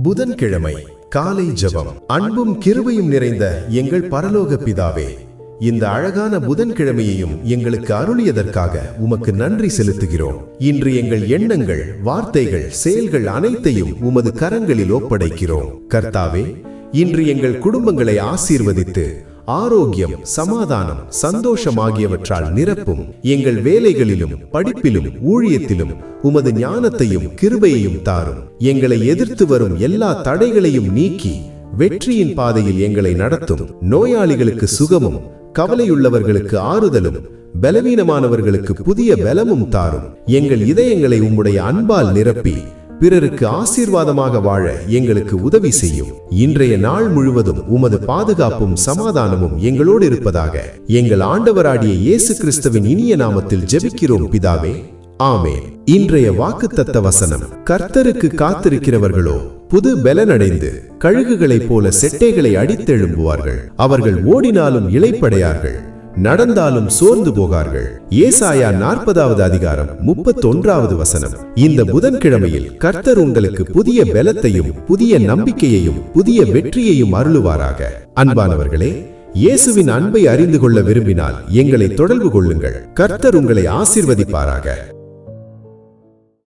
புதன்கிழமை காலை ஜெபம். அன்பும் கிருபையும் நிறைந்த எங்கள் பரலோக பிதாவே, இந்த அழகான புதன்கிழமையையும் எங்களுக்கு அருளியதற்காக உமக்கு நன்றி செலுத்துகிறோம். இன்று எங்கள் எண்ணங்கள், வார்த்தைகள், செயல்கள் அனைத்தையும் உமது கரங்களில் ஒப்படைக்கிறோம். கர்த்தாவே, இன்று எங்கள் குடும்பங்களை ஆசீர்வதித்து ஆரோக்கியம், சமாதானம், சந்தோஷம் ஆகியவற்றால் நிரப்பும். எங்கள் வேலைகளிலும் படிப்பிலும் ஊழியத்திலும் உமது ஞானத்தையும் கிருபையையும் தாரும். எங்களை எதிர்த்து வரும் எல்லா தடைகளையும் நீக்கி வெற்றியின் பாதையில் எங்களை நடத்தும். நோயாளிகளுக்கு சுகமும், கவலையுள்ளவர்களுக்கு ஆறுதலும், பலவீனமானவர்களுக்கு புதிய பலமும் தாரும். எங்கள் இதயங்களை உம்முடைய அன்பால் நிரப்பி பிறருக்கு ஆசீர்வாதமாக வாழ எங்களுக்கு உதவி செய்யும். இன்றைய நாள் முழுவதும் உமது பாதுகாப்பும் சமாதானமும் எங்களோடு இருப்பதாக எங்கள் ஆண்டவராகிய இயேசு கிறிஸ்துவின் இனிய நாமத்தில் ஜெபிக்கிறோம் பிதாவே, ஆமென். இன்றைய வாக்குத்தத்த வசனம்: கர்த்தருக்கு காத்திருக்கிறவர்களோ புது பலனடைந்து கழுகுகளைப் போல செட்டைகளை அடித்தெழும்புவார்கள். அவர்கள் ஓடினாலும் இளைப்படையார்கள், நடந்தாலும் சோர்ந்து போகார்கள். ஏசாயா 40வது அதிகாரம் 31வது வசனம். இந்த புதன்கிழமையில் கர்த்தர் உங்களுக்கு புதிய பலத்தையும் புதிய நம்பிக்கையையும் புதிய வெற்றியையும் அருளுவாராக. அன்பானவர்களே, இயேசுவின் அன்பை அறிந்து கொள்ள விரும்பினால் எங்களை தொடர்பு கொள்ளுங்கள். கர்த்தர் உங்களை ஆசீர்வதிப்பாராக.